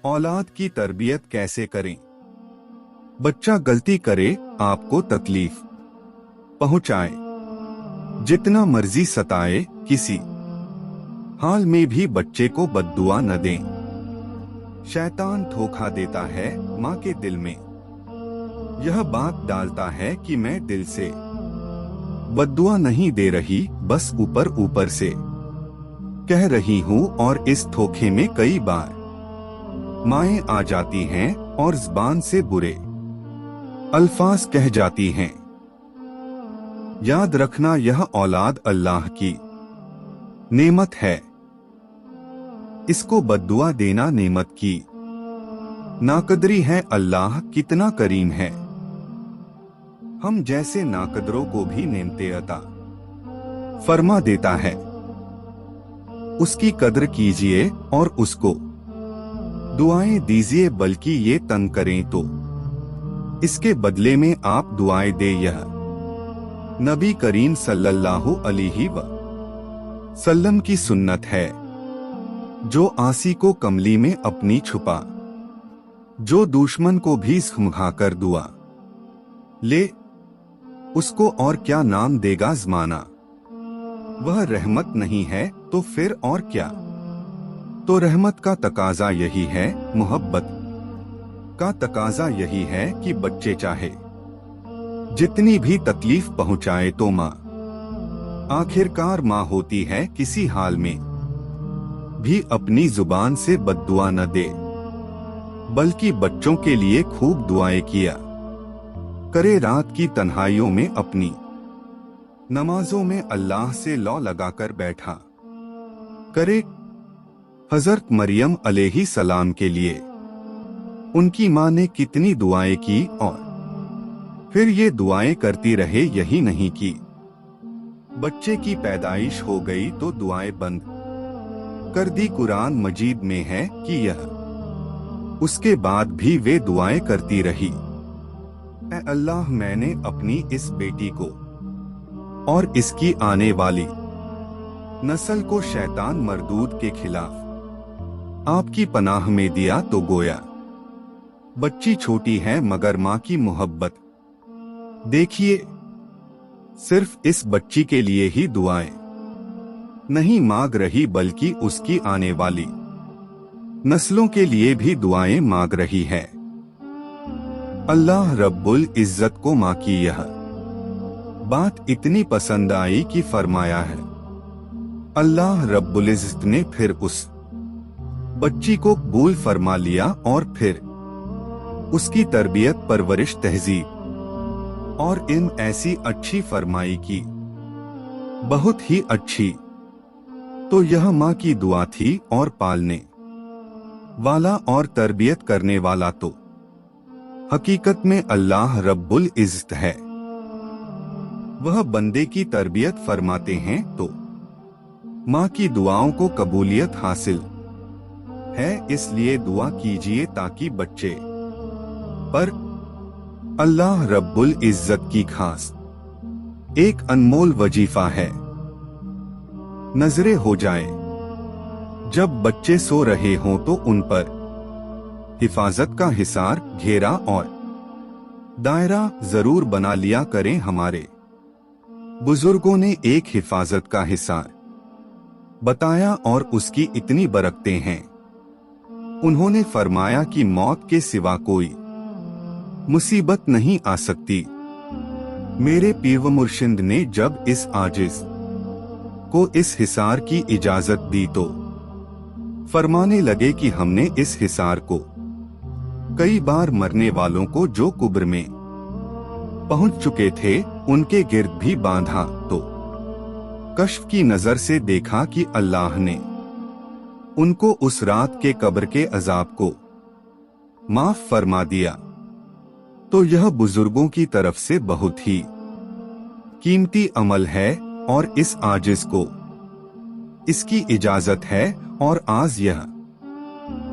औलाद की तरबियत कैसे करें? बच्चा गलती करे, आपको तकलीफ पहुंचाए, जितना मर्जी सताए, किसी हाल में भी बच्चे को बद्दुआ न दें। शैतान धोखा देता है माँ के दिल में, यह बात डालता है कि मैं दिल से बद्दुआ नहीं दे रही, बस ऊपर ऊपर से कह रही हूँ। और इस धोखे में कई बार माएं आ जाती हैं और ज़बान से बुरे अल्फाज कह जाती हैं। याद रखना, यह औलाद अल्लाह की नेमत है, इसको बद्दुआ देना नेमत की नाकदरी है। अल्लाह कितना करीम है, हम जैसे नाकदरों को भी नेमते अता फरमा देता है। उसकी कदर कीजिए और उसको दुआएं दीजिए, बल्कि ये तंग करें तो इसके बदले में आप दुआएं दे। यह नबी करीम सल्लल्लाहु अलैहि वसल्लम की सुन्नत है। जो आसी को कमली में अपनी छुपा, जो दुश्मन को भी सुमहाकर दुआ ले, उसको और क्या नाम देगा ज़माना। वह रहमत नहीं है तो फिर और क्या? तो रहमत का तकाजा यही है, मोहब्बत का तकाजा यही है कि बच्चे चाहे जितनी भी तकलीफ पहुंचाए तो माँ आखिरकार माँ होती है। किसी हाल में भी अपनी जुबान से बद्दुआ न दे, बल्कि बच्चों के लिए खूब दुआएं किया करे। रात की तन्हाइयों में अपनी नमाजों में अल्लाह से लौ लगाकर बैठा करे। हजरत मरियम अलैहि सलाम के लिए उनकी माँ ने कितनी दुआएं की और फिर ये दुआएं करती रहे। यही नहीं कि बच्चे की पैदाइश हो गई तो दुआएं बंद कर दी। कुरान मजीद में है कि यह उसके बाद भी वे दुआएं करती रही। ऐ अल्लाह, मैंने अपनी इस बेटी को और इसकी आने वाली नस्ल को शैतान मरदूद के खिलाफ आपकी पनाह में दिया। तो गोया बच्ची छोटी है मगर माँ की मोहब्बत देखिए। सिर्फ इस बच्ची के लिए ही दुआएं नहीं मांग रही, बल्कि उसकी आने वाली नस्लों के लिए भी दुआएं मांग रही है। अल्लाह रब्बुल इज्जत को माँ की यह बात इतनी पसंद आई कि फरमाया है, अल्लाह रब्बुल इज्जत ने फिर उस बच्ची को कबूल फरमा लिया और फिर उसकी तरबियत, परवरिश, तहजीब और इल्म ऐसी अच्छी फरमाई की, बहुत ही अच्छी। तो यह माँ की दुआ थी और पालने वाला और तरबियत करने वाला तो हकीकत में अल्लाह रब्बुल इज्जत है। वह बंदे की तरबियत फरमाते हैं तो माँ की दुआओं को कबूलियत हासिल है। इसलिए दुआ कीजिए ताकि बच्चे पर अल्लाह रब्बुल इज्जत की खास एक अनमोल वजीफा है, नजरे हो जाए। जब बच्चे सो रहे हों तो उन पर हिफाजत का हिसार, घेरा और दायरा जरूर बना लिया करें। हमारे बुजुर्गों ने एक हिफाजत का हिसार बताया और उसकी इतनी बरकतें हैं। उन्होंने फरमाया कि मौत के सिवा कोई मुसीबत नहीं आ सकती। मेरे पीर व मुर्शिद ने जब इस आजिज को इस हिसार की इजाजत दी तो फरमाने लगे कि हमने इस हिसार को कई बार मरने वालों को जो कुब्र में पहुंच चुके थे उनके गिर्द भी बांधा, तो कश्फ की नजर से देखा कि अल्लाह ने उनको उस रात के कब्र के अजाब को माफ फरमा दिया। तो यह बुजुर्गों की तरफ से बहुत ही कीमती अमल है और इस आजिज को इसकी इजाजत है। और आज यह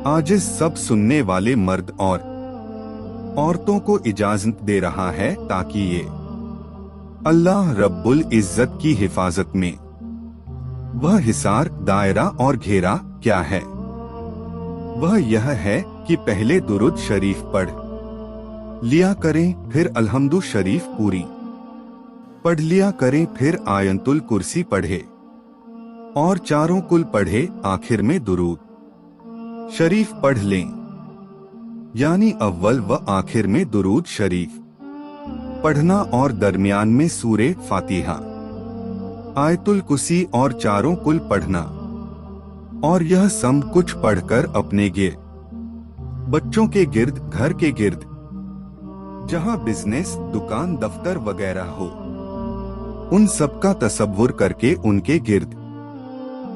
आजिज सब सुनने वाले मर्द और औरतों को इजाजत दे रहा है ताकि ये अल्लाह रब्बुल इज्जत की हिफाजत में वह हिसार, दायरा और घेरा क्या है वह यह है कि पहले दुरूद शरीफ पढ़ लिया करें, फिर अल्हम्दु शरीफ पूरी पढ़ लिया करें, फिर आयतुल कुर्सी पढ़े और चारों कुल पढ़े, आखिर में दुरूद शरीफ पढ़ लें। यानी अव्वल व आखिर में दुरूद शरीफ पढ़ना और दरमियान में सूरे फातिहा, आयतुल कुर्सी और चारों कुल पढ़ना। और यह सब कुछ पढ़कर अपने गिर्द, बच्चों के गिर्द, घर के गिर्द, जहां बिजनेस, दुकान, दफ्तर वगैरह हो, उन सब का तसव्वुर करके उनके गिर्द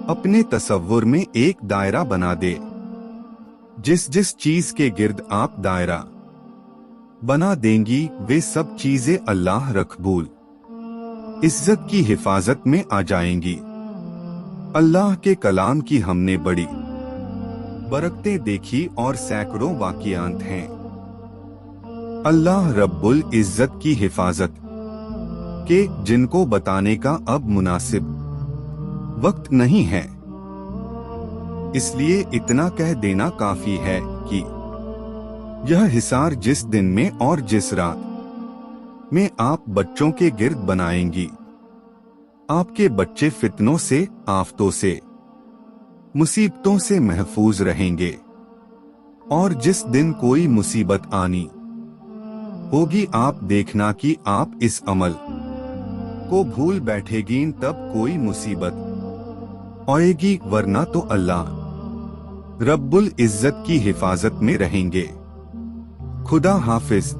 अपने तसव्वुर में एक दायरा बना दे। जिस जिस चीज के गिर्द आप दायरा बना देंगी, वे सब चीजें अल्लाह रखबूल इज्जत की हिफाजत में आ जाएंगी। अल्लाह के कलाम की हमने बड़ी बरकतें देखी और सैकड़ों वाक़ियात हैं। अल्लाह रब्बुल इज्जत की हिफाजत के जिनको बताने का अब मुनासिब वक्त नहीं है, इसलिए इतना कह देना काफी है कि यह हिसार जिस दिन में और जिस रात में आप बच्चों के गिर्द बनाएंगी, आपके बच्चे फितनों से, आफतों से, मुसीबतों से महफूज रहेंगे। और जिस दिन कोई मुसीबत आनी होगी, आप देखना कि आप इस अमल को भूल बैठेगी, तब कोई मुसीबत आएगी, वरना तो अल्लाह रब्बुल इज्जत की हिफाजत में रहेंगे। खुदा हाफिज।